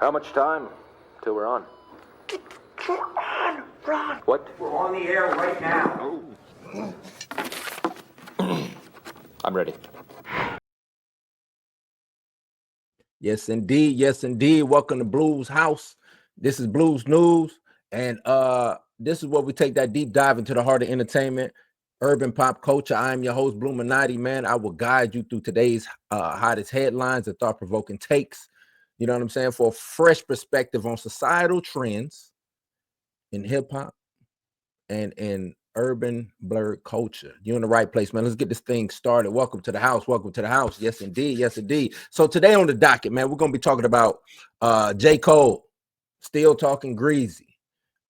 How much time till we're on? We're on, Ron. What? We're on the air right now. I'm ready. Yes, indeed. Yes, indeed. Welcome to Blues House. This is Blues News. And this is where we take that deep dive into the heart of entertainment, urban pop culture. I am your host, Bluminati, man. I will guide you through today's hottest headlines and thought-provoking takes. You know what I'm saying? For a fresh perspective on societal trends in hip-hop and in urban blurred culture. You're in the right place, man. Let's get this thing started. Welcome to the house. Welcome to the house. Yes, indeed. Yes, indeed. So today on the docket, man, we're going to be talking about J. Cole, still talking greasy.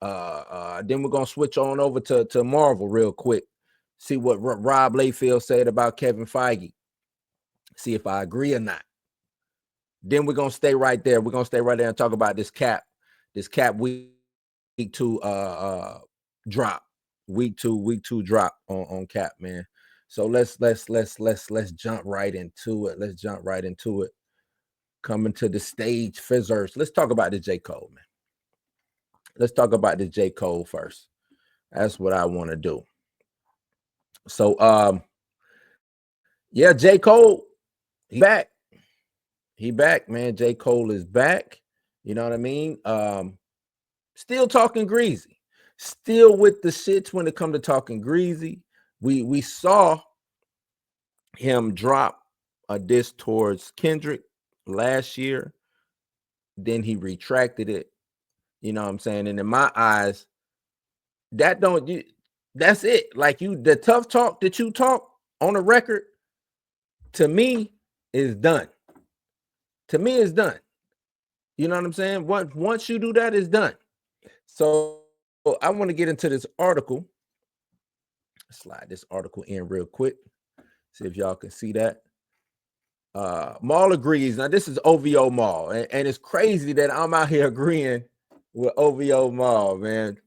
Then we're going to switch on over to Marvel real quick. See what Rob Liefeld said about Kevin Feige. See if I agree or not. Then we're going to stay right there. We're going to stay right there and talk about this cap week 2 drop. Week two drop on cap, man. So let's jump right into it. Let's jump right into it. Coming to the stage fizzers. Let's talk about the J. Cole, man. Let's talk about the J. Cole first. That's what I want to do. So yeah, J. Cole, he back. He back, man. J. Cole is back. You know what I mean? Still talking greasy. Still with the shits when it comes to talking greasy. We saw him drop a diss towards Kendrick last year. Then he retracted it. You know what I'm saying? And in my eyes, that's it. Like the tough talk that you talk on the record, to me, is done. To me, it's done. You know what I'm saying? Once you do that, it's done. So I want to get into this article. Slide this article in real quick. See if y'all can see that. Maul agrees. Now, this is OVO Maul. And it's crazy that I'm out here agreeing with OVO Maul, man.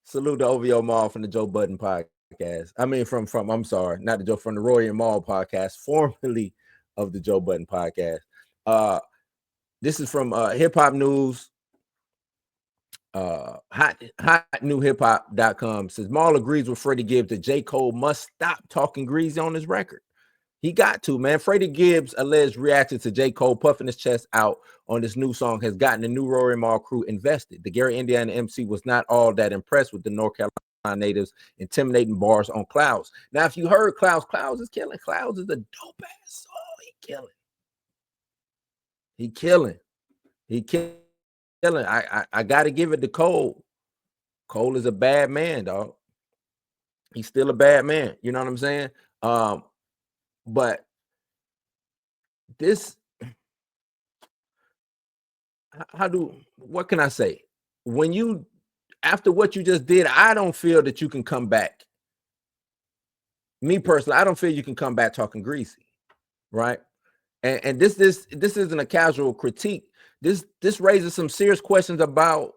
Salute to OVO Maul from the Joe Budden podcast. I mean, from I'm sorry, not the Joe, from the Roy and Maul podcast, formerly of the Joe Budden podcast. This is from Hip Hop News. Hotnewhiphop.com says Maul agrees with Freddie Gibbs that J. Cole must stop talking greasy on his record. He got to, man. Freddie Gibbs' alleged reaction to J. Cole puffing his chest out on this new song has gotten the new Rory Maul crew invested. The Gary, Indiana MC was not all that impressed with the North Carolina natives intimidating bars on Clouds. Now, if you heard Clouds is killing. Clouds is a dope-ass song. He killing. I got to give it to Cole. Cole is a bad man, dog. He's still a bad man. You know what I'm saying? But this, what can I say? After what you just did, I don't feel that you can come back. Me personally, I don't feel you can come back talking greasy, right? And this isn't a casual critique. This raises some serious questions about,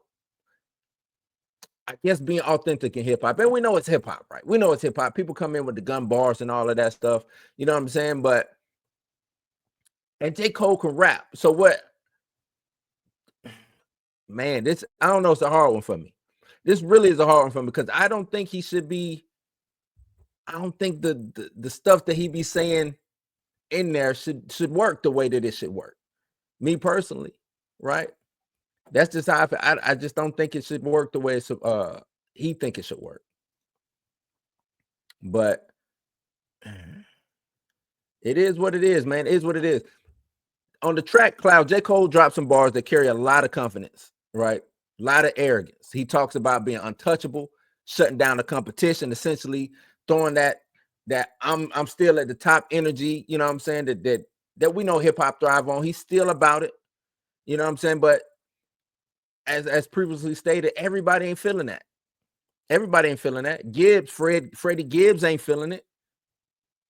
I guess, being authentic in hip hop. And we know it's hip hop, right? We know it's hip hop. People come in with the gun bars and all of that stuff. You know what I'm saying? And J. Cole can rap. So what? Man, I don't know. It's a hard one for me. This really is a hard one for me because I don't think he should be. I don't think the stuff that he be saying in there should work the way that it should work. Me personally, right? That's just how I just don't think it should work the way he think it should work. But it is what it is, man. It is what it is. On the track Cloud, J. Cole dropped some bars that carry a lot of confidence, right? A lot of arrogance. He talks about being untouchable, shutting down the competition, essentially throwing that I'm still at the top energy, you know what I'm saying, that we know hip hop thrive on. He's still about it. You know what I'm saying? But as previously stated, everybody ain't feeling that. Everybody ain't feeling that. Freddie Gibbs ain't feeling it.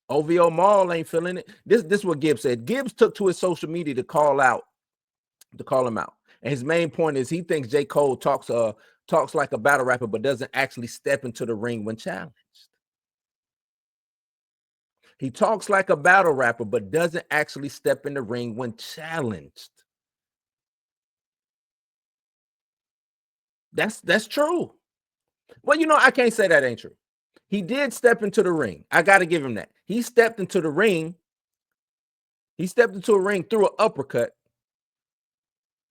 OVO Maul ain't feeling it. This is what Gibbs said. Gibbs took to his social media to call him out. And his main point is he thinks J. Cole talks like a battle rapper, but doesn't actually step into the ring when challenged. He talks like a battle rapper, but doesn't actually step in the ring when challenged. That's true. Well, you know, I can't say that ain't true. He did step into the ring. I got to give him that. He stepped into the ring. He stepped into a ring through an uppercut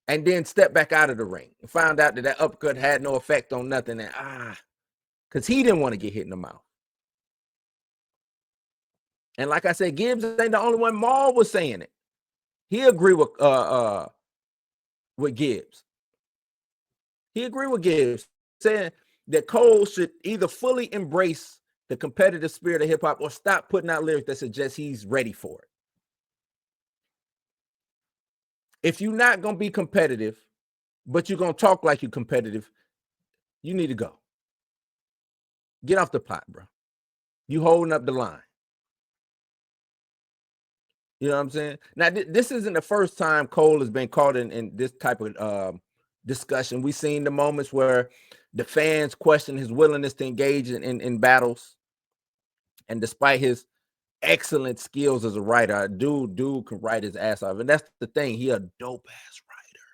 and then stepped back out of the ring and found out that uppercut had no effect on nothing. And because he didn't want to get hit in the mouth. And like I said, Gibbs ain't the only one. Maul was saying it. He agreed with Gibbs. He agreed with Gibbs, saying that Cole should either fully embrace the competitive spirit of hip hop or stop putting out lyrics that suggest he's ready for it. If you're not going to be competitive, but you're going to talk like you're competitive, you need to go. Get off the pot, bro. You holding up the line. You know what I'm saying? Now, this isn't the first time Cole has been caught in this type of discussion. We've seen the moments where the fans question his willingness to engage in battles. And despite his excellent skills as a writer, dude can write his ass off. And that's the thing. He a dope-ass writer.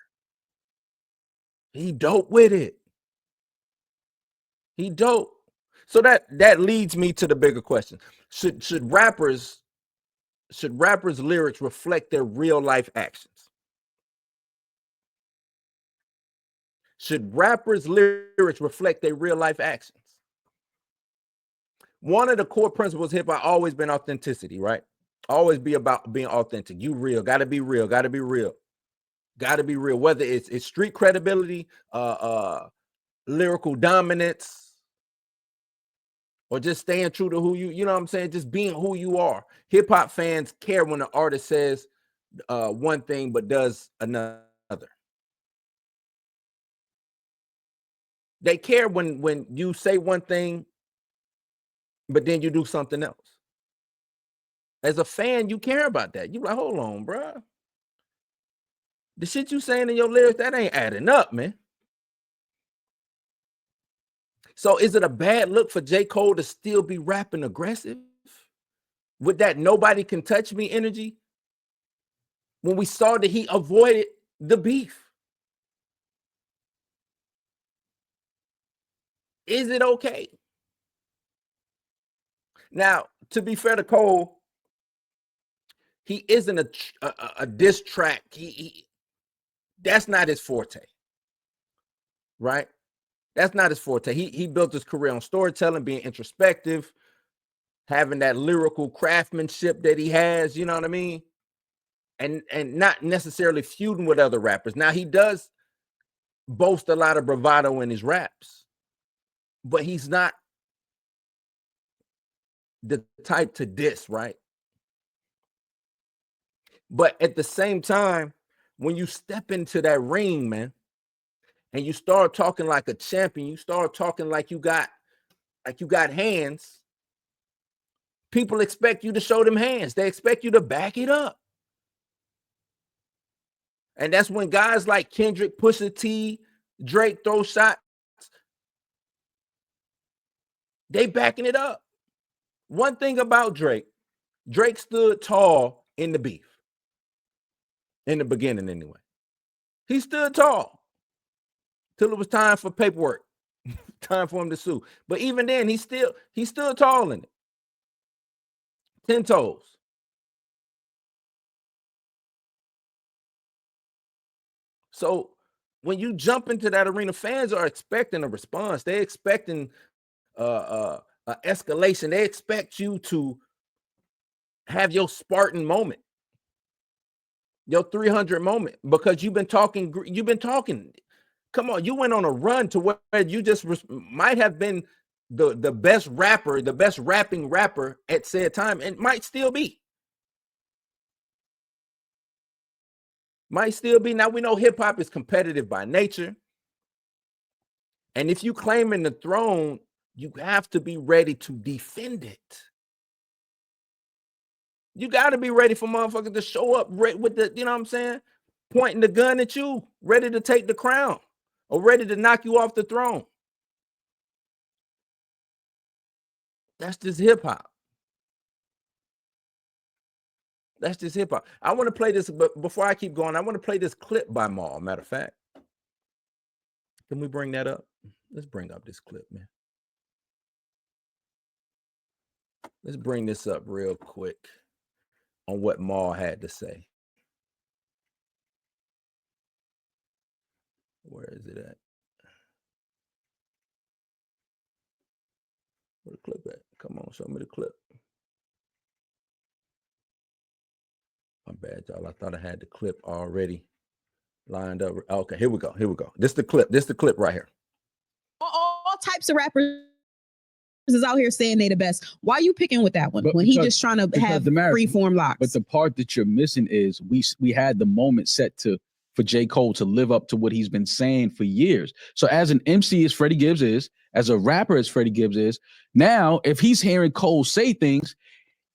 He dope with it. He dope. So that leads me to the bigger question. Should rappers' lyrics reflect their real life actions? Should rappers' lyrics reflect their real life actions? One of the core principles of hip hop always been authenticity, right? Always be about being authentic. You real, gotta be real, gotta be real, gotta be real. Whether it's street credibility, lyrical dominance, or just staying true to who you know what I'm saying? Just being who you are. Hip hop fans care when the artist says one thing but does another. They care when you say one thing, but then you do something else. As a fan, you care about that. You like, hold on, bro. The shit you saying in your lyrics, that ain't adding up, man. So is it a bad look for J. Cole to still be rapping aggressive with that nobody can touch me energy when we saw that he avoided the beef? Is it okay? Now, to be fair to Cole, he isn't a diss track. That's not his forte, right? That's not his forte. He built his career on storytelling, being introspective, having that lyrical craftsmanship that he has, you know what I mean? And not necessarily feuding with other rappers. Now, he does boast a lot of bravado in his raps, but he's not the type to diss, right? But at the same time, when you step into that ring, man, and you start talking like a champion, you start talking like you got hands, people expect you to show them hands. They expect you to back it up. And that's when guys like Kendrick, Pusha T, Drake throw shots. They backing it up. One thing about Drake stood tall in the beef. In the beginning, anyway. He stood tall till it was time for paperwork, time for him to sue. But even then, he stood tall in it. 10 toes. So when you jump into that arena, fans are expecting a response. They're expecting escalation. They expect you to have your Spartan moment, your 300 moment, because you've been talking. Come on, you went on a run to where you just might have been the best rapper, the best rapping rapper at said time, and might still be. Might still be. Now, we know hip hop is competitive by nature. And if you claiming the throne, you have to be ready to defend it. You got to be ready for motherfuckers to show up with the, you know what I'm saying? Pointing the gun at you, ready to take the crown or ready to knock you off the throne. That's just hip hop. That's just hip hop. I want to play this, but before I keep going, I want to play this clip by Maul. Matter of fact, can we bring that up? Let's bring up this clip, man. Let's bring this up real quick on what Maul had to say. Where is it at? Where the clip at? Come on, show me the clip. My bad, y'all. I thought I had the clip already lined up. Okay, here we go. Here we go. This the clip. This the clip right here. All types of rappers is out here saying they the best. Why are you picking with that one when he just trying to have free form locks? But the part that you're missing is we had the moment set for J. Cole to live up to what he's been saying for years. So as an MC as Freddie Gibbs is, as a rapper as Freddie Gibbs is, now if he's hearing Cole say things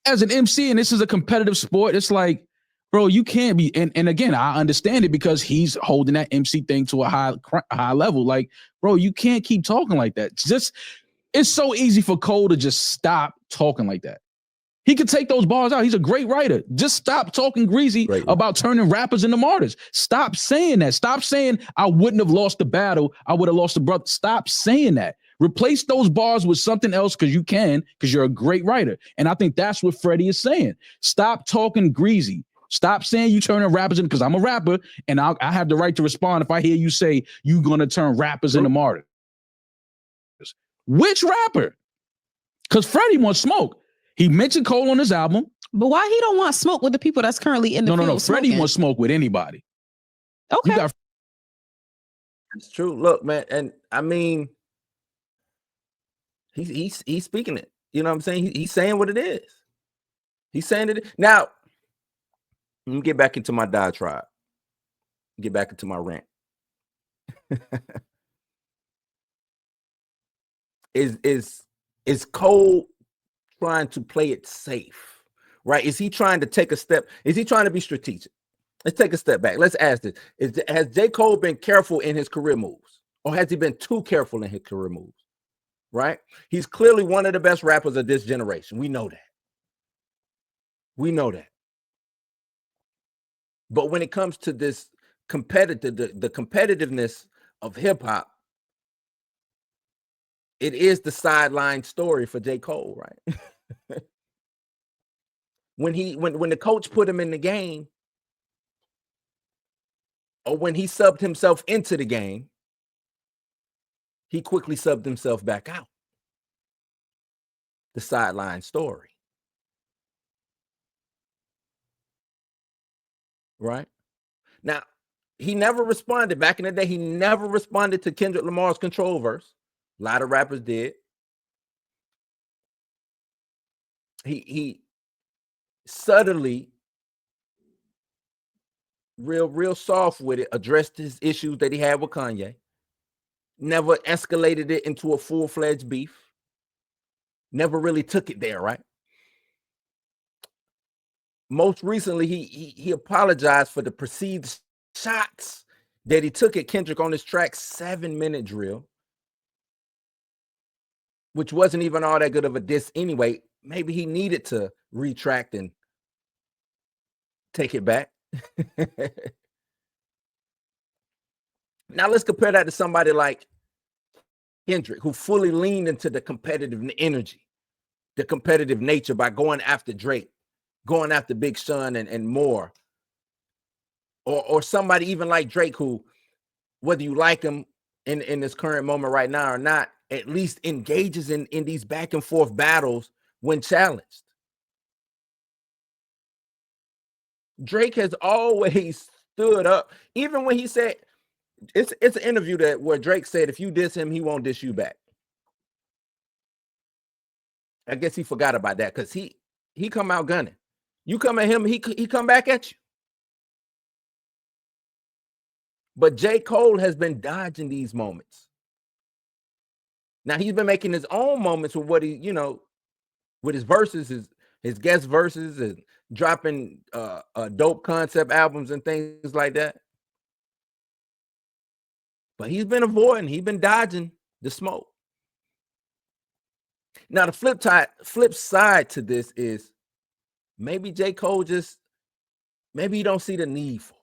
as an MC, and this is a competitive sport, it's like, bro, you can't be. And again, I understand it because he's holding that MC thing to a high level. Like, bro, you can't keep talking like that. It's so easy for Cole to just stop talking like that. He could take those bars out. He's a great writer. Just stop talking greasy about turning rappers into martyrs. Stop saying that. Stop saying I wouldn't have lost the battle. I would have lost the brother. Stop saying that. Replace those bars with something else because you're a great writer. And I think that's what Freddie is saying. Stop talking greasy. Stop saying you turning rappers into, because I'm a rapper and I have the right to respond if I hear you say you're going to turn rappers into martyrs. Which rapper? Because Freddie wants smoke. He mentioned Cole on his album. But why he don't want smoke with the people that's currently in the field? No. Freddie wants smoke with anybody. Okay. It's true. Look, man, and I mean, he's speaking it. You know what I'm saying? He's saying what it is. He's saying it. Now, let me get back into my diatribe. Get back into my rant. Is Cole trying to play it safe, right? Is he trying to take a step? Is he trying to be strategic? Let's take a step back. Let's ask this. Has J. Cole been careful in his career moves? Or has he been too careful in his career moves, right? He's clearly one of the best rappers of this generation. We know that. We know that. But when it comes to this the competitiveness of hip-hop, it is the sideline story for J. Cole, right? when the coach put him in the game, or when he subbed himself into the game, he quickly subbed himself back out. The sideline story. Right? Now, he never responded. Back in the day, he never responded to Kendrick Lamar's Control verse. A lot of rappers did. He subtly, real soft with it, addressed his issues that he had with Kanye. Never escalated it into a full-fledged beef. Never really took it there, right? Most recently, he apologized for the perceived shots that he took at Kendrick on his track 7-minute drill, which wasn't even all that good of a diss anyway. Maybe he needed to retract and take it back. Now let's compare that to somebody like Kendrick, who fully leaned into the competitive energy, the competitive nature by going after Drake, going after Big Sean and more. Or somebody even like Drake, who, whether you like him in this current moment right now or not, at least engages in these back and forth battles when challenged. Drake has always stood up, even when he said, it's an interview where Drake said, if you diss him, he won't diss you back. I guess he forgot about that because he come out gunning. You come at him, he come back at you. But J. Cole has been dodging these moments. Now he's been making his own moments with what he, with his verses, his guest verses, and dropping dope concept albums and things like that. But he's been avoiding, he's been dodging the smoke. Now the flip side to this is maybe J. Cole maybe he don't see the need for it.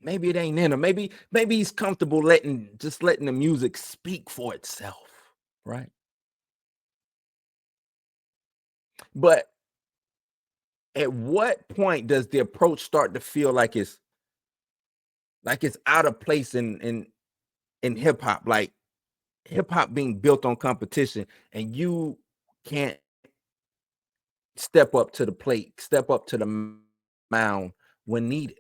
Maybe it ain't in him. Maybe he's comfortable letting the music speak for itself, right? But at what point does the approach start to feel like it's out of place in hip hop? Like hip hop being built on competition, and you can't step up to the plate, step up to the mound when needed.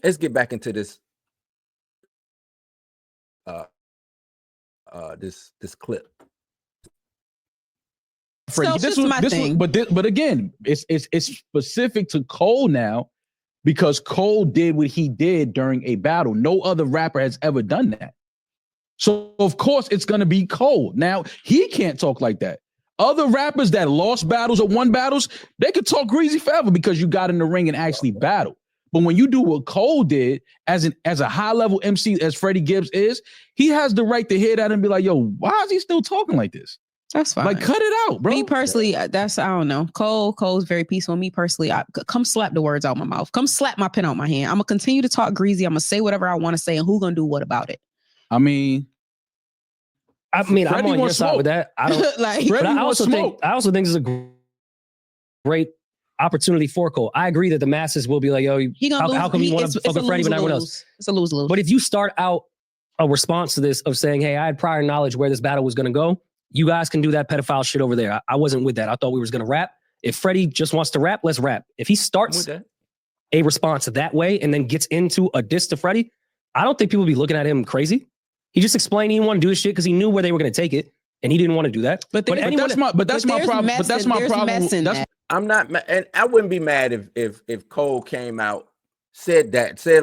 Let's get back into this this clip. So this was my thing. But again, it's specific to Cole now because Cole did what he did during a battle. No other rapper has ever done that. So of course it's gonna be Cole. Now he can't talk like that. Other rappers that lost battles or won battles, they could talk greasy forever because you got in the ring and actually battled. But when you do what Cole did as a high-level MC as Freddie Gibbs is, he has the right to hear that and be like, yo, why is he still talking like this? That's fine. Like, cut it out, bro. Me personally, I don't know. Cole's very peaceful. Me personally, come slap the words out my mouth. Come slap my pen out my hand. I'm gonna continue to talk greasy. I'm gonna say whatever I want to say, and who gonna do what about it? I mean, I'm on your side with that. I don't like. But I also think this is a great opportunity for Cole. I agree that the masses will be like, yo, how come you want to fuck with Freddie but not everyone else? It's a lose-lose. But if you start out a response to this of saying, hey, I had prior knowledge where this battle was going to go, you guys can do that pedophile shit over there. I wasn't with that. I thought we was going to rap. If Freddie just wants to rap, let's rap. If he starts a response that way and then gets into a diss to Freddie, I don't think people will be looking at him crazy. He just explained he didn't want to do this shit because he knew where they were going to take it, and he didn't want to do that. But that's my problem. I'm not mad, and I wouldn't be mad if Cole came out, said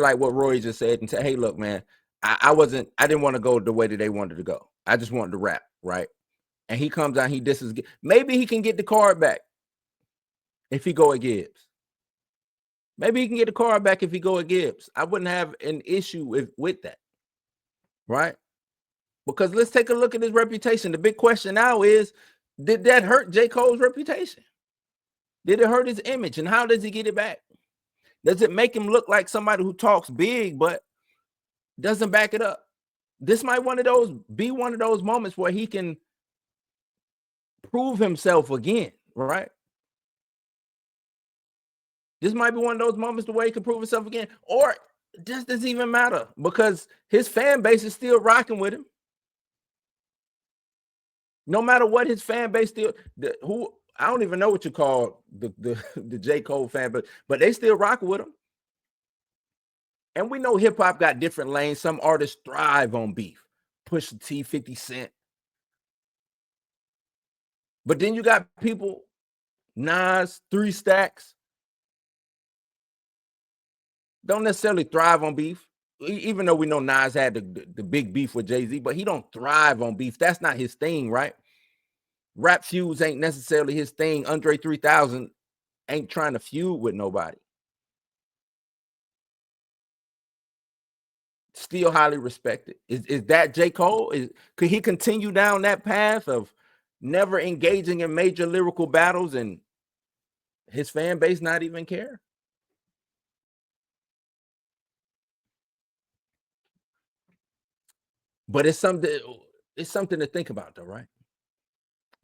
like what Roy just said, and said, hey, look, man, I didn't want to go the way that they wanted to go. I just wanted to rap, right? And he comes out, he disses. Maybe he can get the card back if he go at Gibbs. Maybe he can get the card back if he go at Gibbs. I wouldn't have an issue with that, right? Because let's take a look at his reputation. The big question now is, did that hurt J. Cole's reputation? Did it hurt his image? And how does he get it back? Does it make him look like somebody who talks big but doesn't back it up? This might be one of those moments where he can prove himself again, right? This might be one of those moments the way he can prove himself again, or it just doesn't even matter because his fan base is still rocking with him. No matter what his fan base I don't even know what you call the J. Cole fan, but they still rocking with him. And we know hip hop got different lanes. Some artists thrive on beef. Pusha T, 50 Cent. But then you got people, Nas, 3 Stacks, don't necessarily thrive on beef. Even though we know Nas had the big beef with Jay-Z, but he don't thrive on beef. That's not his thing, right? Rap feuds ain't necessarily his thing. Andre 3000 ain't trying to feud with nobody. Still highly respected. Is that J. Cole? Could he continue down that path of never engaging in major lyrical battles and his fan base not even care? But it's something to think about, though, right?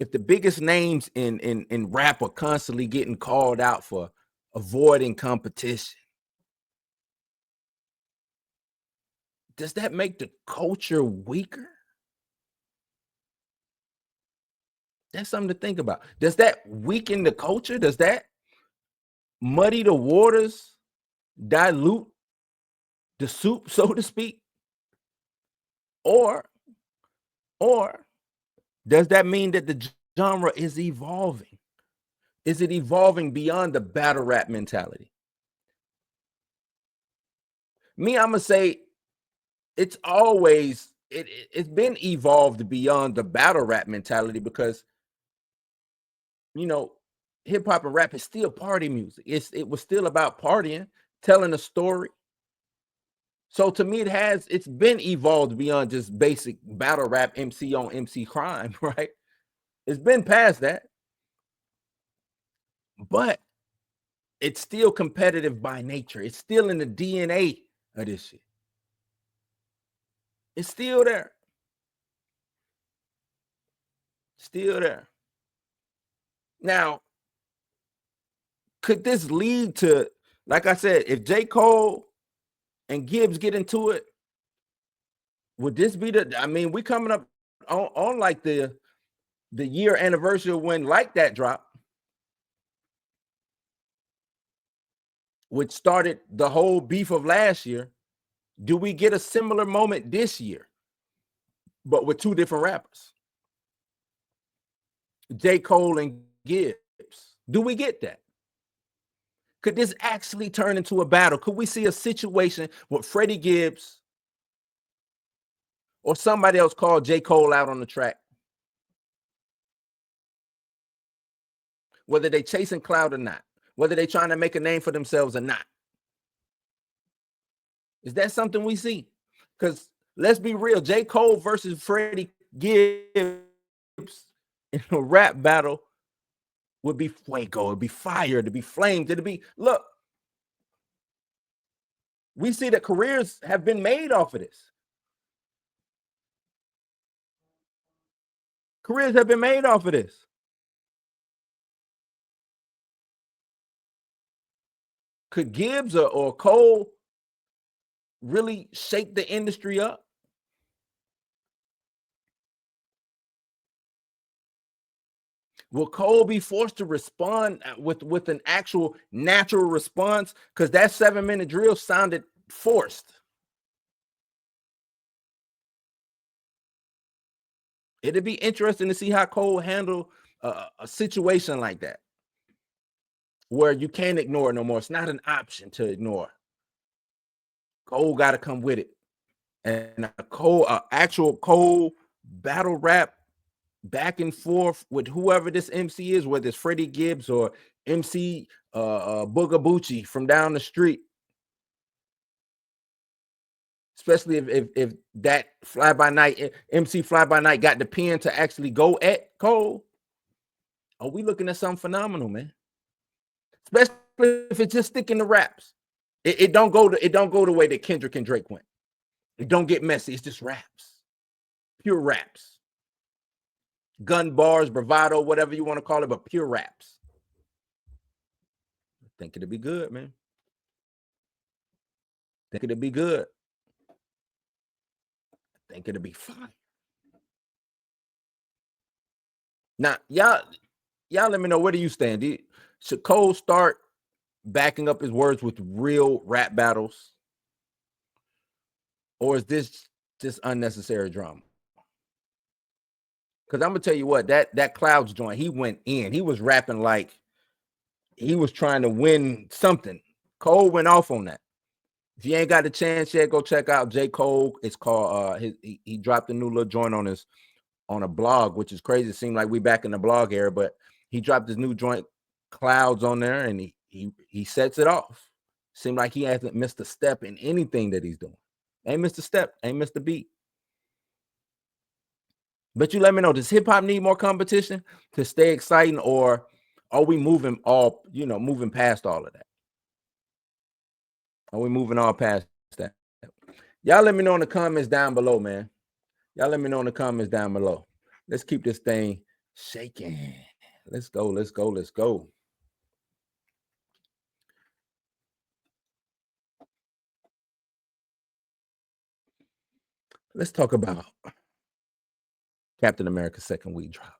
If the biggest names in rap are constantly getting called out for avoiding competition, does that make the culture weaker? That's something to think about. Does that weaken the culture? Does that muddy the waters, dilute the soup, so to speak? Or does that mean that the genre is evolving? Is it evolving beyond the battle rap mentality? Me, I'm gonna say it's always it's been evolved beyond the battle rap mentality because hip hop and rap is still party music. It was still about partying, telling a story. So to me, it's been evolved beyond just basic battle rap MC on MC crime, right? It's been past that. But it's still competitive by nature. It's still in the DNA of this shit. It's still there. Still there. Now, could this lead to, like I said, if J. Cole and Gibbs get into it, would this be the, I mean, we coming up on like the year anniversary of when Like That dropped, which started the whole beef of last year. Do we get a similar moment this year, but with two different rappers? J. Cole and Gibbs. Do we get that? Could this actually turn into a battle? Could we see a situation with Freddie Gibbs or somebody else call J. Cole out on the track? Whether they chasing clout or not, whether they trying to make a name for themselves or not. Is that something we see? Because let's be real, J. Cole versus Freddie Gibbs in a rap battle would be fuego, it'd be fire, it'd be flames, it'd be, look, we see that careers have been made off of this. Careers have been made off of this. Could Gibbs or Cole really shake the industry up? Will Cole be forced to respond with an actual natural response? Because that 7-minute drill sounded forced. It'd be interesting to see how Cole handle a situation like that, where you can't ignore it no more. It's not an option to ignore. Cole got to come with it. And actual Cole battle rap back and forth with whoever this MC is, whether it's Freddie Gibbs or MC Boogabucci from down the street. Especially if that fly-by-night, MC Fly-by-Night got the pen to actually go at Cole. Are we looking at something phenomenal, man? Especially if it's just sticking to raps. It don't go the way that Kendrick and Drake went. It don't get messy. It's just raps. Pure raps. Gun bars, bravado, whatever you want to call it, but pure raps. I think it'll be good, man. I think it'll be good. I think it'll be fine. Now, y'all let me know, where do you stand? Should Cole start backing up his words with real rap battles? Or is this just unnecessary drama? Because I'm gonna tell you what, that Clouds joint, he went in. He was rapping like he was trying to win something. Cole went off on that. If you ain't got the chance yet, go check out J. Cole. It's called he dropped a new little joint on a blog, which is crazy. It seemed like we back in the blog era, but he dropped his new joint Clouds on there, and he sets it off. Seemed like he hasn't missed a step in anything that he's doing. Ain't missed a step, ain't missed a beat. But you let me know, does hip hop need more competition to stay exciting, or are we moving past all of that? Are we moving all past that? Y'all let me know in the comments down below, man. Y'all let me know in the comments down below. Let's keep this thing shaking. Let's go, let's go, let's go. Let's talk about Captain America's second week drop.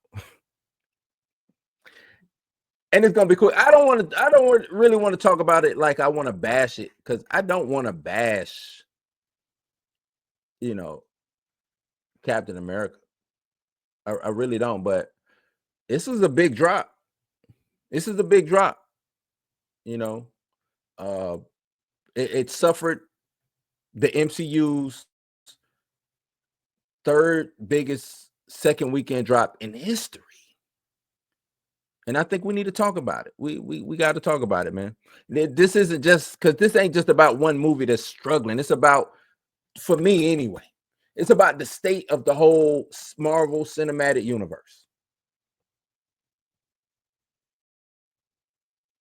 And it's gonna be cool. I don't really want to talk about it like I want to bash it, because I don't want to bash, Captain America. I really don't, but this is a big drop. This is a big drop. It suffered the MCU's third biggest second weekend drop in history. And I think we need to talk about it. We got to talk about it, man. This isn't just, because this ain't just about one movie that's struggling. It's about, for me anyway, it's about the state of the whole Marvel Cinematic Universe.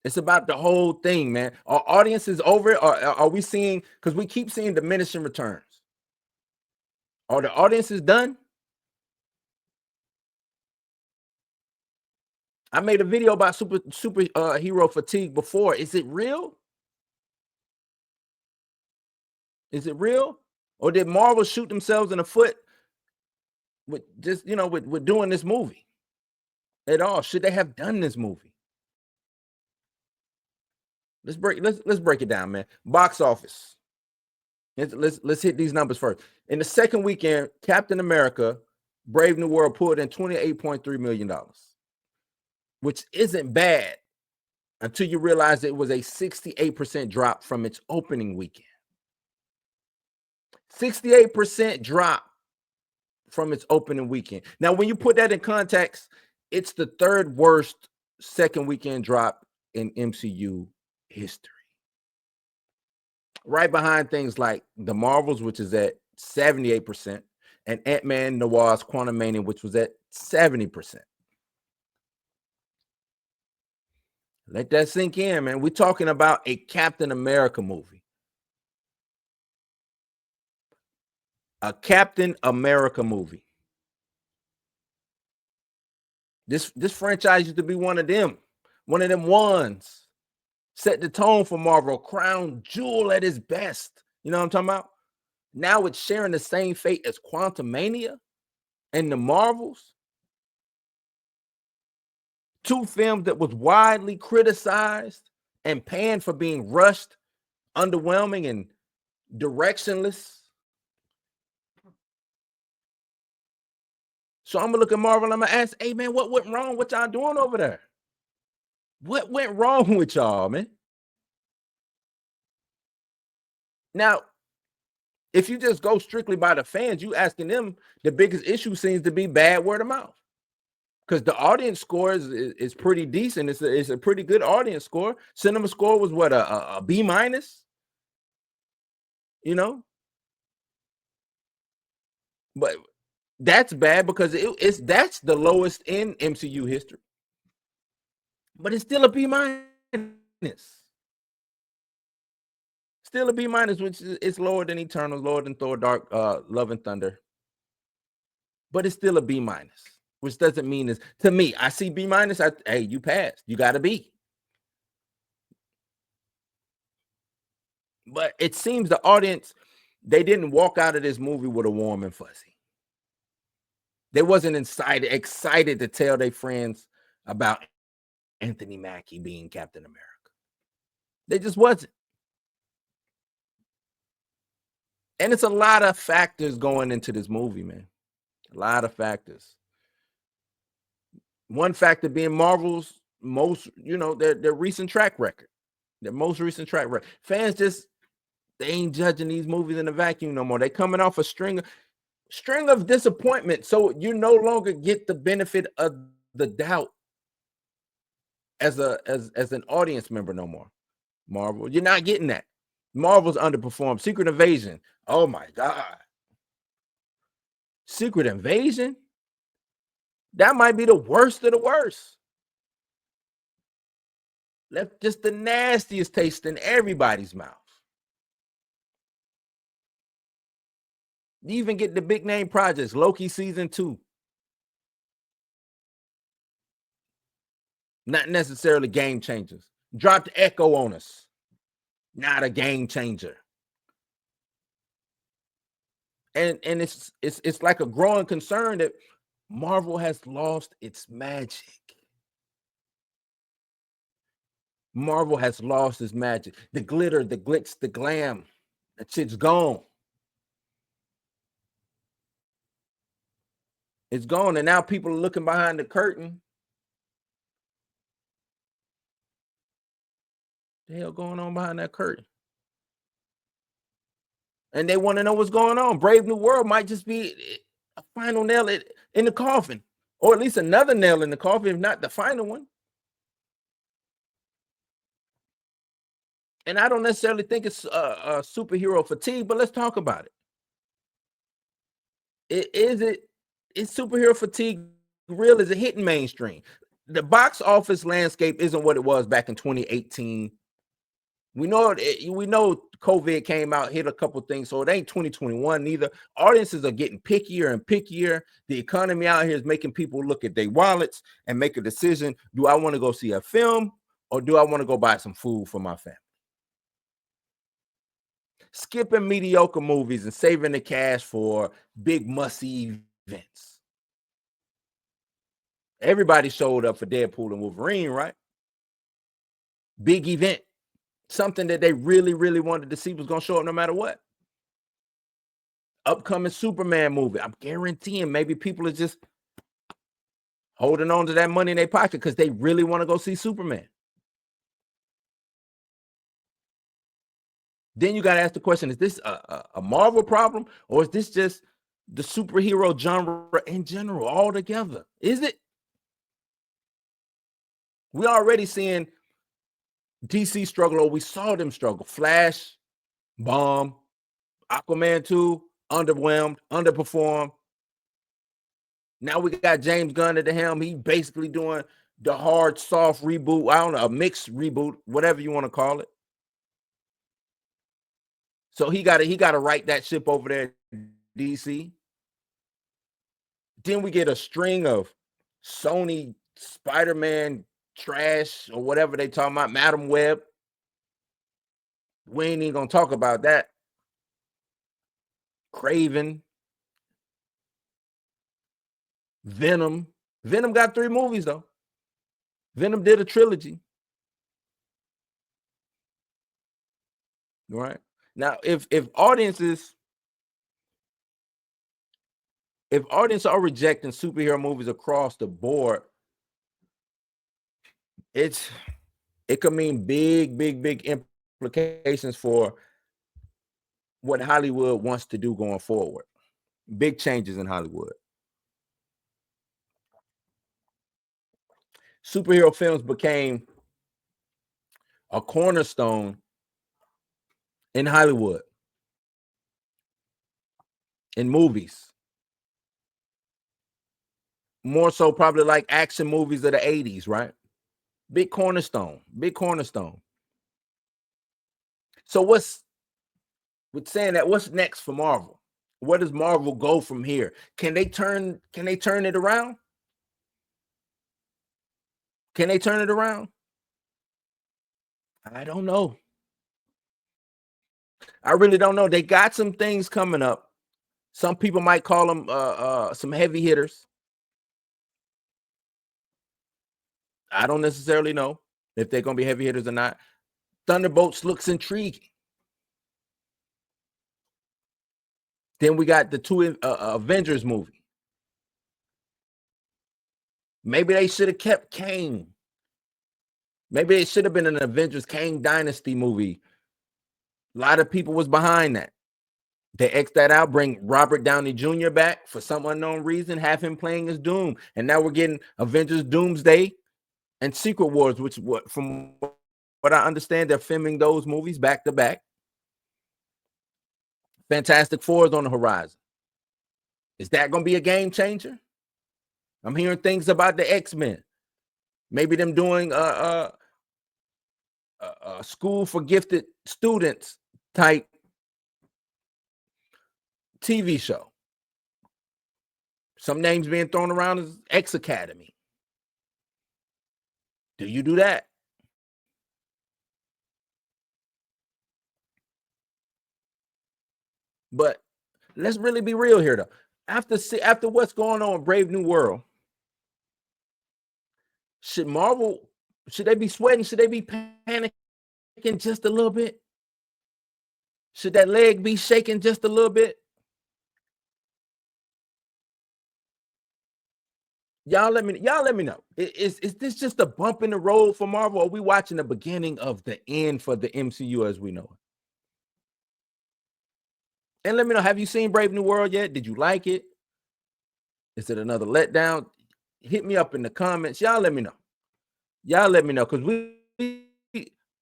It's about the whole thing, man. Are audiences over it, or are we seeing, because we keep seeing diminishing returns? Are the audiences done? I made a video about superhero fatigue before. Is it real? Is it real? Or did Marvel shoot themselves in the foot with just, with doing this movie at all? Should they have done this movie? Let's break it down, man. Box office. Let's hit these numbers first. In the second weekend, Captain America: Brave New World pulled in $28.3 million, which isn't bad until you realize it was a 68% drop from its opening weekend. 68% drop from its opening weekend. Now, when you put that in context, it's the third worst second weekend drop in MCU history. Right behind things like the Marvels, which is at 78%, and Ant-Man Noir's Quantumania, which was at 70%. Let that sink in, man. We're talking about a Captain America movie. A Captain America movie. This franchise used to be one of them ones. Set the tone for Marvel, crown jewel at its best. You know what I'm talking about? Now it's sharing the same fate as Quantumania and the Marvels. Two films that was widely criticized and panned for being rushed, underwhelming, and directionless. So I'm gonna look at Marvel and I'm gonna ask, hey man, what went wrong? What y'all doing over there? What went wrong with y'all, man? Now, if you just go strictly by the fans, you asking them, the biggest issue seems to be bad word of mouth. Because the audience score is pretty decent. It's a pretty good audience score. Cinema score was what, a B minus? But that's bad because that's the lowest in MCU history. But it's still a B minus. Still a B minus, which is lower than Eternals, lower than Thor: Dark Love and Thunder. But it's still a B minus, which doesn't mean is, to me, I see B minus. Hey, you passed. You got a B. But it seems the audience, they didn't walk out of this movie with a warm and fuzzy. They wasn't excited to tell their friends about Anthony Mackie being Captain America. They just wasn't. And it's a lot of factors going into this movie, man. A lot of factors. One factor being Marvel's most, their recent track record. Their most recent track record. Fans they ain't judging these movies in a vacuum no more. They coming off a string of disappointment. So you no longer get the benefit of the doubt as an audience member no more. Marvel, you're not getting that. Marvel's underperformed. Secret Invasion. Oh my God. Secret Invasion? That might be the worst of the worst. Left just the nastiest taste in everybody's mouth. You even get the big name projects, Loki season 2. Not necessarily game changers. Dropped Echo on us. Not a game changer. And it's like a growing concern that Marvel has lost its magic. Marvel has lost its magic. The glitter, the glitz, the glam, that shit's gone. It's gone, and now people are looking behind the curtain. The hell going on behind that curtain? And they want to know what's going on. Brave New World might just be a final nail in the coffin, or at least another nail in the coffin, if not the final one. And I don't necessarily think it's a superhero fatigue, but let's talk about it. Is superhero fatigue real? Is it hitting mainstream? the box office landscape isn't what it was back in 2018. We know we know COVID came out, hit a couple things, so it ain't 2021 neither. Audiences are getting pickier and pickier. The economy out here is making people look at their wallets and make a decision. Do I want to go see a film or do I want to go buy some food for my family? Skipping mediocre movies and saving the cash for big must-see events. Everybody showed up for Deadpool and Wolverine, right? Big event. Something that they really, really wanted to see was going to show up no matter what. Upcoming Superman movie. I'm guaranteeing maybe people are just holding on to that money in their pocket because they really want to go see Superman. Then you got to ask the question, is this a Marvel problem or is this just the superhero genre in general altogether? Is it? We already seeing DC struggle, or we saw them struggle. Flash, bomb, Aquaman 2, underwhelmed, underperformed. Now we got James Gunn at the helm. He basically doing the hard, soft reboot. I don't know, a mixed reboot, whatever you want to call it. So he got to right that ship over there in DC. Then we get a string of Sony Spider-Man trash or whatever they talking about, Madam Web. We ain't even gonna talk about that. Craven, Venom. Venom got 3 movies though. Venom did a trilogy. Right now, if audiences are rejecting superhero movies across the board, it could mean big implications for what Hollywood wants to do going forward. Big changes in Hollywood. Superhero films became a cornerstone in Hollywood, in movies. More so probably like action movies of the 80s, right? Big cornerstone. So with saying that, what's next for Marvel? Where does Marvel go from here? Can they turn it around? Can they turn it around? I don't know. I really don't know. They got some things coming up. Some people might call them some heavy hitters. I don't necessarily know if they're going to be heavy hitters or not. Thunderbolts looks intriguing. Then we got the 2 Avengers movie. Maybe they should have kept Kang. Maybe it should have been an Avengers Kang Dynasty movie. A lot of people was behind that. They X that out, bring Robert Downey Jr. back for some unknown reason, have him playing as Doom. And now we're getting Avengers Doomsday and Secret Wars, which from what I understand, they're filming those movies back to back. Fantastic Four is on the horizon. Is that going to be a game changer? I'm hearing things about the X-Men. Maybe them doing a school for gifted students type TV show. Some names being thrown around as X Academy. Do you do that? But let's really be real here, though. After what's going on with Brave New World, should they be sweating? Should they be panicking just a little bit? Should that leg be shaking just a little bit? Y'all let me know. Is this just a bump in the road for Marvel? Or are we watching the beginning of the end for the MCU as we know it? And let me know, have you seen Brave New World yet? Did you like it? Is it another letdown? Hit me up in the comments. Y'all let me know. Because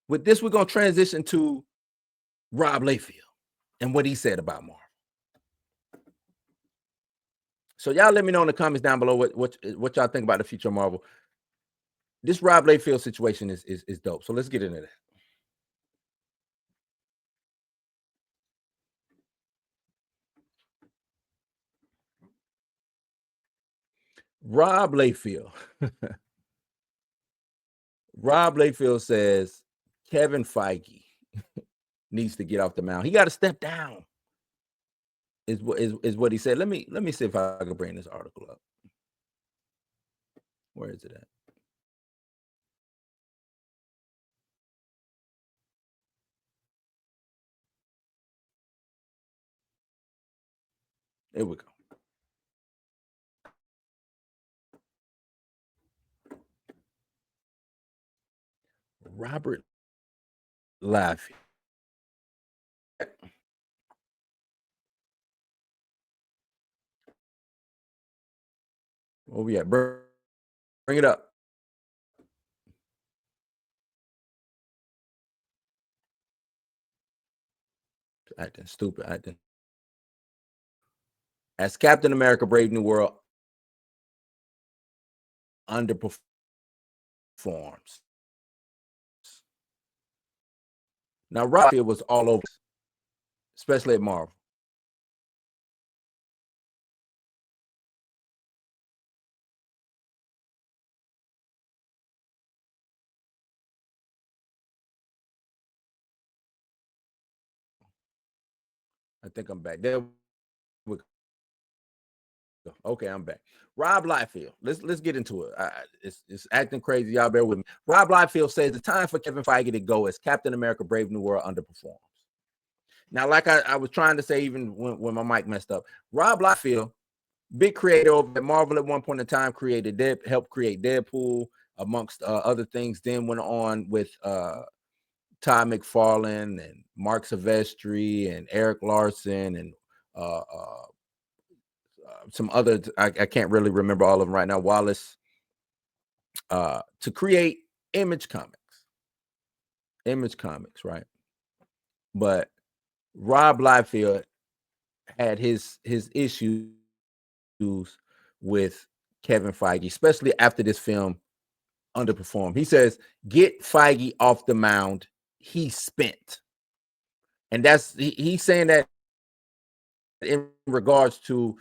with this, we're going to transition to Rob Liefeld and what he said about Marvel. So y'all let me know in the comments down below what y'all think about the future of Marvel. this Rob Liefeld situation is dope. So let's get into that. Rob Liefeld. Rob Liefeld says Kevin Feige needs to get off the mound. He got to step down. Is what he said. Let me see if I can bring this article up. Where is it at? Here we go. Robert Liefeld. Oh yeah, bring it up. Acting stupid. Acting. As Captain America: Brave New World underperforms. Now, Rob Liefeld was all over, especially at Marvel. I think I'm back. There we go. Okay, I'm back. Rob Liefeld. Let's get into it. It's acting crazy. Y'all bear with me. Rob Liefeld says the time for Kevin Feige to go as Captain America: Brave New World underperforms. Now, like I was trying to say, even when my mic messed up, Rob Liefeld, big creator over at Marvel at one point in time, helped create Deadpool, amongst other things. Then went on with Todd McFarlane and Mark Silvestri and Eric Larson and some other, I can't really remember all of them right now, Wallace, to create Image Comics, right? But Rob Liefeld had his issues with Kevin Feige, especially after this film underperformed. He says, get Feige off the mound. He spent. And that's, he's saying that in regards to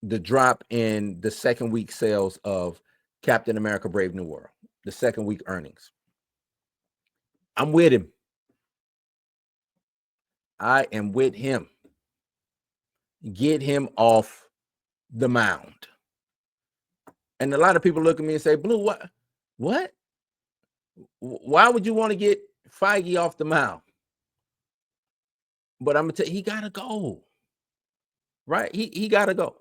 the drop in the second week sales of Captain America: Brave New World, the second week earnings. I'm with him. I am with him. Get him off the mound. And a lot of people look at me and say, Blue, what? Why would you want to get Feige off the mound? But I'm gonna tell you, he gotta go. Right? He gotta go.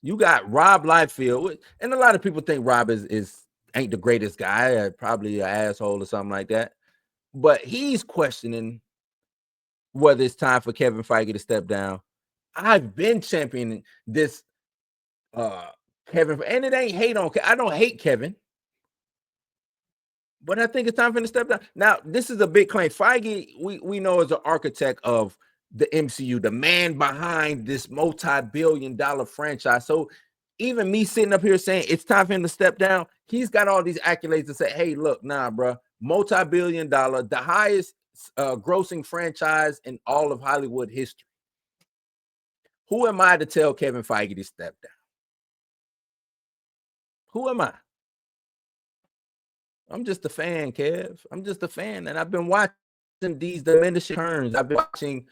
You got Rob Liefeld, and a lot of people think Rob ain't the greatest guy, probably an asshole or something like that. But he's questioning whether it's time for Kevin Feige to step down. I've been championing this Kevin, and it ain't hate on. I don't hate Kevin, but I think it's time for him to step down. Now, this is a big claim. Feige, we know, is the architect of the MCU, the man behind this multi-billion-dollar franchise. So even me sitting up here saying it's time for him to step down, he's got all these accolades to say, hey, look, nah, bro, multi-billion-dollar, the highest grossing franchise in all of Hollywood history. Who am I to tell Kevin Feige to step down? Who am I? I'm just a fan, Kev. I'm just a fan, and I've been watching these diminishing returns. I've been watching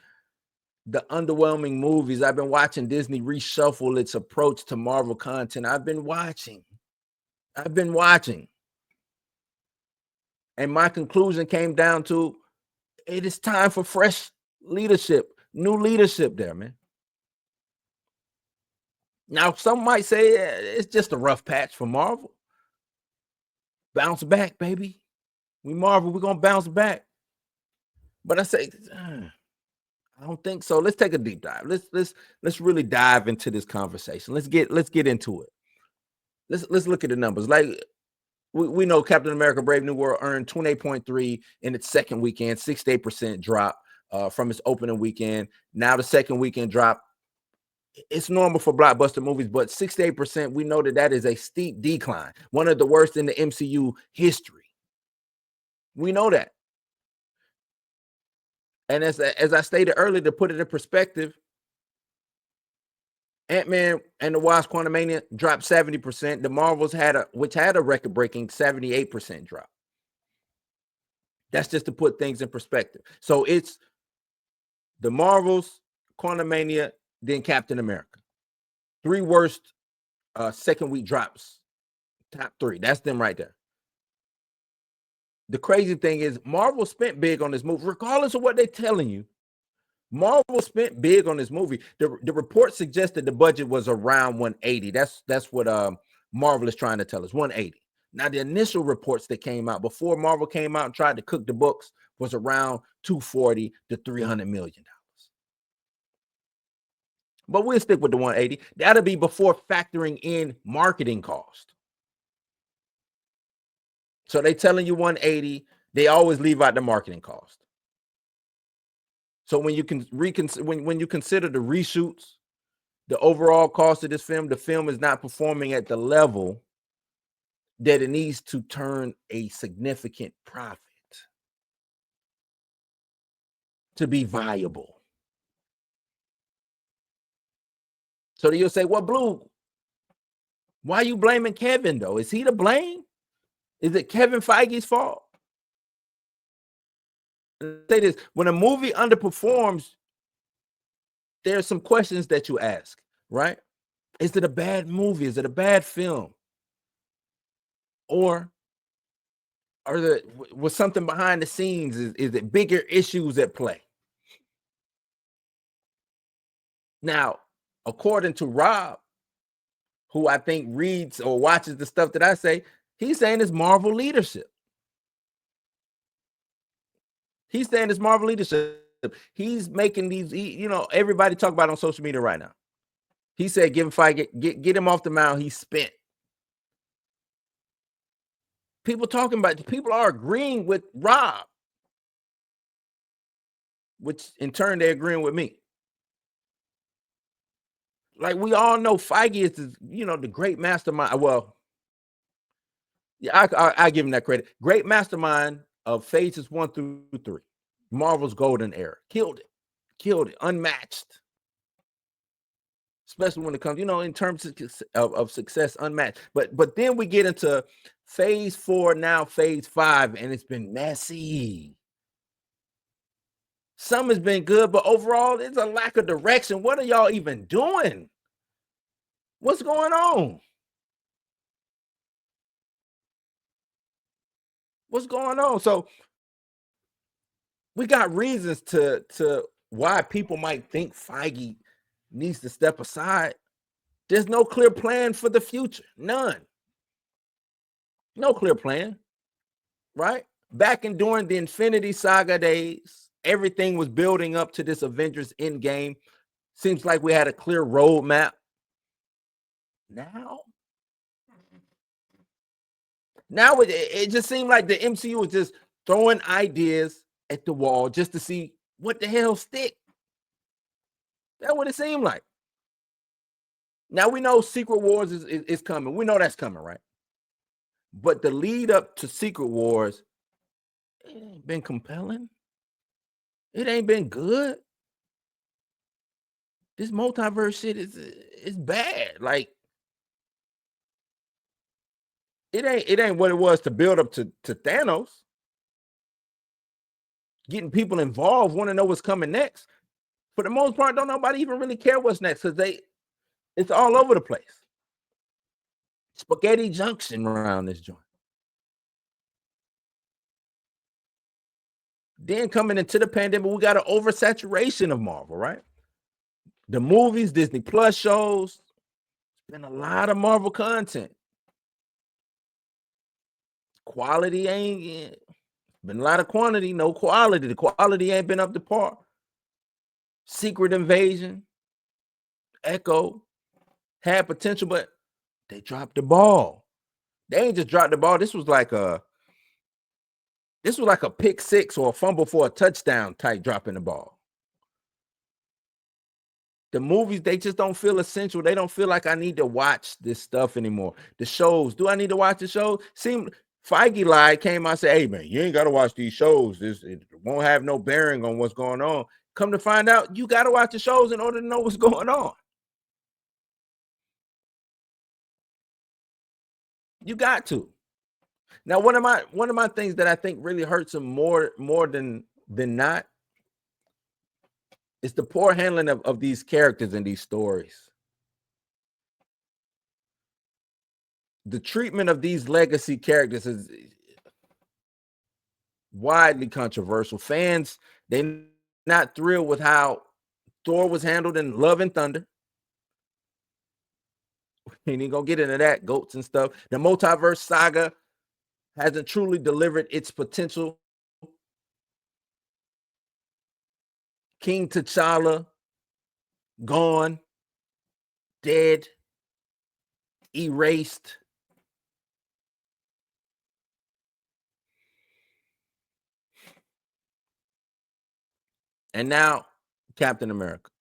the underwhelming movies. I've been watching Disney reshuffle its approach to Marvel content. I've been watching. And my conclusion came down to it is time for fresh leadership, new leadership there, man. Now, some might say it's just a rough patch for Marvel. Bounce back, baby. We Marvel, we're going to bounce back. But I say, I don't think so. Let's take a deep dive. Let's really dive into this conversation. Let's get into it. Let's look at the numbers. Like we know Captain America: Brave New World earned 28.3 in its second weekend, 68% drop from its opening weekend. Now the second weekend drop it's normal for blockbuster movies, but 68%, we know that is a steep decline, one of the worst in the MCU history. We know that. And as I stated earlier, to put it in perspective, Ant-Man and the Wasp: Quantumania dropped 70%. The Marvels had a record-breaking 78% drop. That's just to put things in perspective. So it's the Marvels, Quantumania, then Captain America. 3 worst second week drops. Top 3. That's them right there. The crazy thing is Marvel spent big on this movie, regardless of what they're telling you. Marvel spent big on this movie. The report suggested the budget was around 180. That's what Marvel is trying to tell us, 180. Now, the initial reports that came out before Marvel came out and tried to cook the books was around 240 to $300 million. But we'll stick with the 180. That'll be before factoring in marketing cost. So they telling you 180. They always leave out the marketing cost. So when you can when you consider the reshoots, the overall cost of this film, the film is not performing at the level that it needs to turn a significant profit to be viable. So you'll say, well, Blue, why are you blaming Kevin, though? Is he to blame? Is it Kevin Feige's fault? Say this, when a movie underperforms, there are some questions that you ask, right? Is it a bad movie? Is it a bad film? Or was something behind the scenes? Is it bigger issues at play? Now, according to Rob, who I think reads or watches the stuff that I say, he's saying it's Marvel leadership. He's saying it's Marvel leadership. He's making these, everybody talk about it on social media right now. He said, give him Feige, get him off the mound. He's spent. People are agreeing with Rob, which in turn they're agreeing with me. Like we all know, Feige is, the great mastermind. Well, yeah, I give him that credit. Great mastermind of phases 1 through 3. Marvel's golden era. Killed it, unmatched. Especially when it comes, in terms of success, unmatched. But then we get into phase 4, now phase 5, and it's been messy. Some has been good, but overall, there's a lack of direction. What are y'all even doing? What's going on? What's going on? So we got reasons to why people might think Feige needs to step aside. There's no clear plan for the future. None. No clear plan. Right? Back during the Infinity Saga days, everything was building up to this Avengers Endgame. Seems like we had a clear roadmap. Now it just seemed like the MCU was just throwing ideas at the wall just to see what the hell stick. That's what it seemed like. Now we know Secret Wars is coming. We know that's coming, right? But the lead up to Secret Wars, it ain't been compelling. It ain't been good. This multiverse shit is bad. Like it ain't what it was to build up to Thanos. Getting people involved, want to know what's coming next. For the most part, don't nobody even really care what's next because it's all over the place. Spaghetti Junction around this joint. Then coming into the pandemic, we got an oversaturation of Marvel, right? The movies, Disney Plus shows, been a lot of Marvel content. Quality ain't been a lot of quantity, no quality. The quality ain't been up to par. Secret Invasion, Echo had potential, but they dropped the ball. They ain't just dropped the ball. This was like a pick six or a fumble for a touchdown type dropping the ball. The movies, they just don't feel essential. They don't feel like I need to watch this stuff anymore. The shows, do I need to watch the shows? Feige lied, came out and said, hey, man, you ain't got to watch these shows. It won't have no bearing on what's going on. Come to find out, you got to watch the shows in order to know what's going on. You got to. Now, one of my things that I think really hurts him more than not is the poor handling of these characters in these stories. The treatment of these legacy characters is widely controversial. Fans, they're not thrilled with how Thor was handled in Love and Thunder. We ain't gonna get into that, goats and stuff. The multiverse saga hasn't truly delivered its potential. King T'Challa, gone, dead, erased. And now Captain America.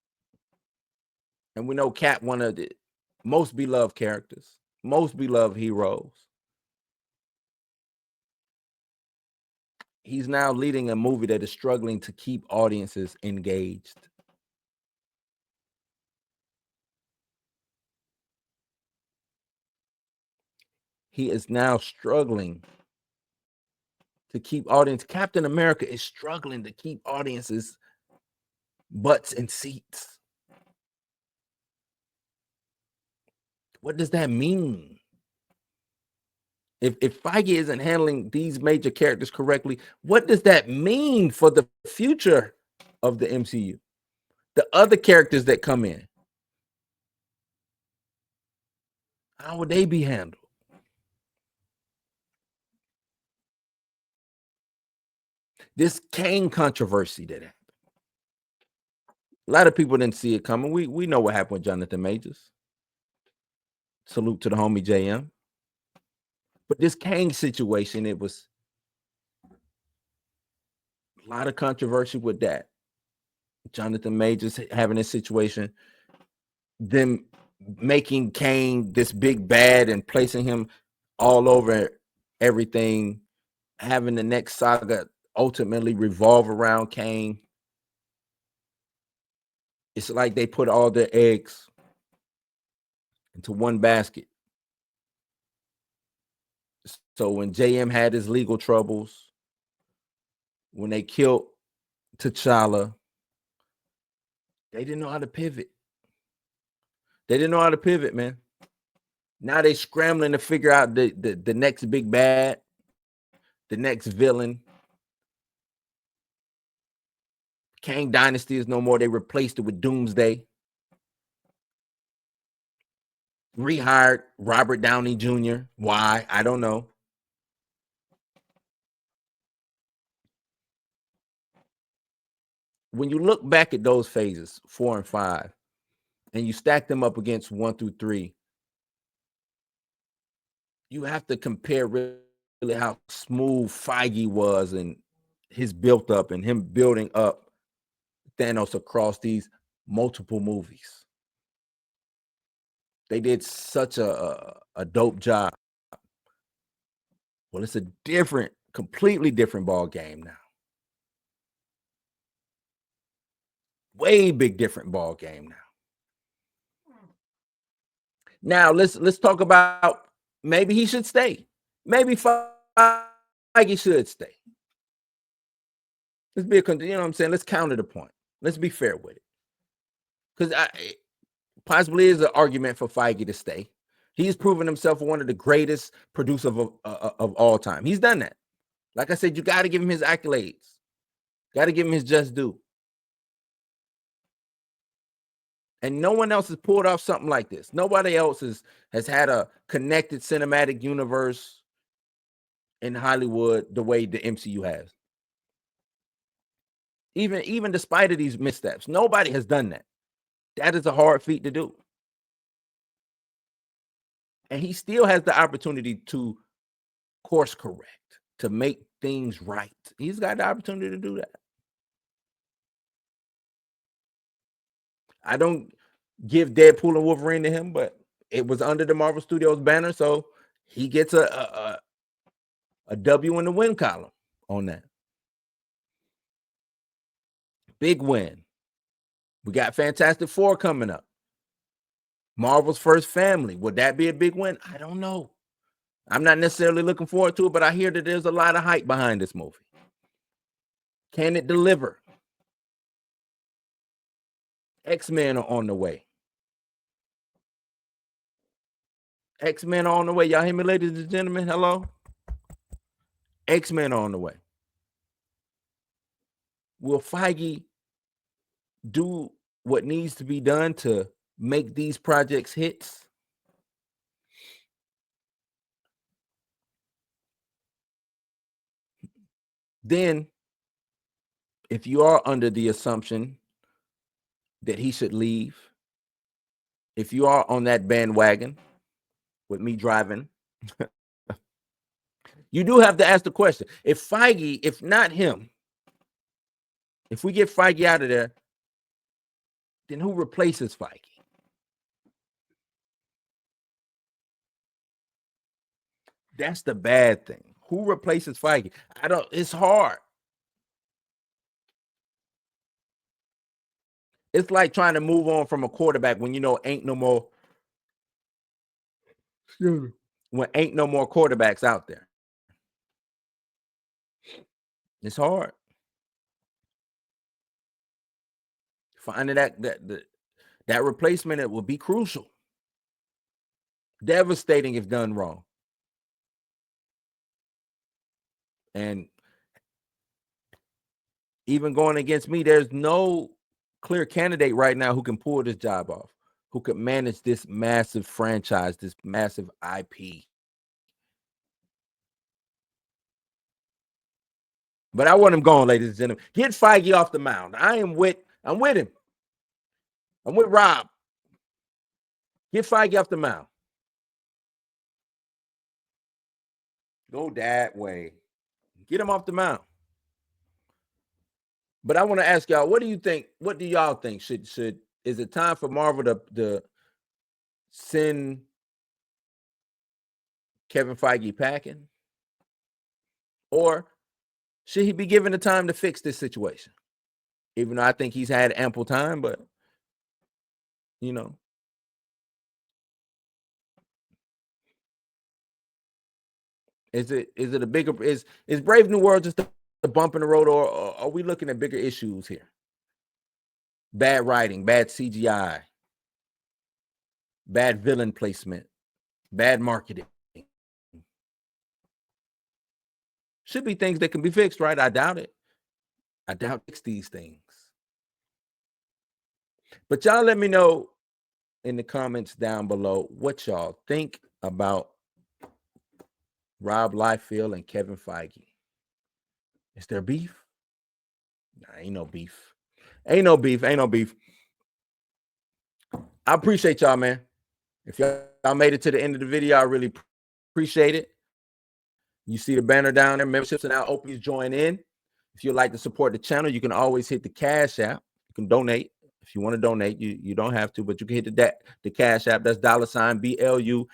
And we know Cap, one of the most beloved characters, most beloved heroes. He's now leading a movie that is struggling to keep audiences engaged. He is now struggling to keep audience. Captain America is struggling to keep audiences butts in seats. What does that mean? If Feige isn't handling these major characters correctly, what does that mean for the future of the MCU? The other characters that come in, how would they be handled? This Kane controversy that happened. A lot of people didn't see it coming. We know what happened with Jonathan Majors. Salute to the homie JM. But this Kane situation, it was a lot of controversy with that. Jonathan Majors having a situation, them making Kane this big bad and placing him all over everything, having the next saga ultimately revolve around Kane. It's like they put all their eggs into one basket. So when JM had his legal troubles, when they killed T'Challa, they didn't know how to pivot. They didn't know how to pivot, man. Now they scrambling to figure out the next big bad, the next villain. Kang Dynasty is no more. They replaced it with Doomsday. Rehired Robert Downey Jr. Why? I don't know. When you look back at those phases, 4 and 5, and you stack them up against 1 through 3, you have to compare really how smooth Feige was and his built up and him building up Thanos across these multiple movies. They did such a dope job. Well, it's a completely different ball game now. Way big different ball game now. Now let's talk about maybe he should stay. Maybe Feige should stay. Let's be you know what I'm saying? Let's counter the point. Let's be fair with it. Because possibly is an argument for Feige to stay. He's proven himself one of the greatest producers of all time. He's done that. Like I said, you got to give him his accolades. Got to give him his just due. And no one else has pulled off something like this. Nobody else has had a connected cinematic universe in Hollywood the way the MCU has. Even despite of these missteps, nobody has done that. That is a hard feat to do. And he still has the opportunity to course correct, to make things right. He's got the opportunity to do that. give Deadpool and Wolverine to him, but it was under the Marvel Studios banner, so he gets a W in the win column on that. Big win. We got Fantastic Four coming up. Marvel's first family. Would that be a big win? I don't know. I'm not necessarily looking forward to it, but I hear that there's a lot of hype behind this movie. Can it deliver? X-Men are on the way. X-Men are on the way. Y'all hear me, ladies and gentlemen? Hello? X-Men are on the way. Will Feige do what needs to be done to make these projects hits? Then, if you are under the assumption that he should leave, if you are on that bandwagon with me driving, you do have to ask the question. If Feige, if not him, if we get Feige out of there, then who replaces Feige? That's the bad thing. Who replaces Feige? It's hard. It's like trying to move on from a quarterback when ain't no more. When ain't no more quarterbacks out there. It's hard. Finding that replacement, it will be crucial. Devastating if done wrong. And even going against me, there's no clear candidate right now who can pull this job off, who could manage this massive franchise, this massive IP. But I want him gone, ladies and gentlemen. Get Feige off the mound. I'm with him. I'm with Rob. Get Feige off the mound. Go that way. Get him off the mound. But I want to ask y'all, what do you think? What do y'all think? Is it time for Marvel to send Kevin Feige packing? Or should he be given the time to fix this situation? Even though I think he's had ample time, but is it a bigger is Brave New World just a bump in the road, or are we looking at bigger issues here? Bad writing, bad CGI, bad villain placement, bad marketing. Should be things that can be fixed, right? I doubt it. I doubt fix these things. But y'all let me know in the comments down below what y'all think about Rob Liefeld and Kevin Feige. Is there beef? Nah, ain't no beef. Ain't no beef. I appreciate y'all, man. If y'all made it to the end of the video, I really appreciate it. You see the banner down there. Memberships are now open. Join in. If you'd like to support the channel, you can always hit the Cash App. You can donate. If you want to donate, you don't have to, but you can hit the Cash App. That's $BLUMINATI.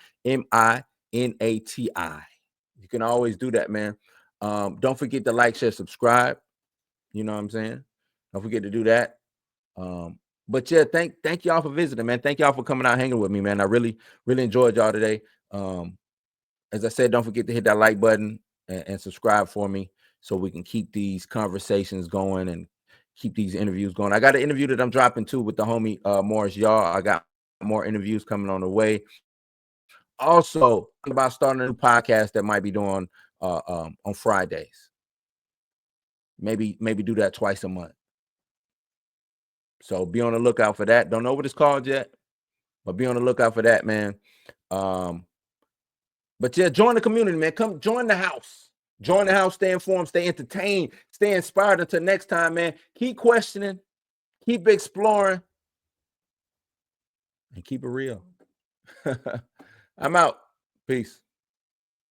You can always do that, man. Don't forget to like, share, subscribe. You know what I'm saying? Don't forget to do that. But yeah, thank y'all for visiting, man. Thank y'all for coming out hanging with me, man. I really enjoyed y'all today. As I said, don't forget to hit that like button and subscribe for me so we can keep these conversations going and keep these interviews going. I got an interview that I'm dropping too with the homie Morris Yaw. I got more interviews coming on the way. Also, I'm about starting a new podcast that might be doing on Fridays. Maybe do that twice a month. So be on the lookout for that. Don't know what it's called yet, but be on the lookout for that, man. But yeah, join the community, man. Come join the house. Join the house, stay informed, stay entertained, stay inspired. Until next time, man. Keep questioning, keep exploring, and keep it real. I'm out. Peace.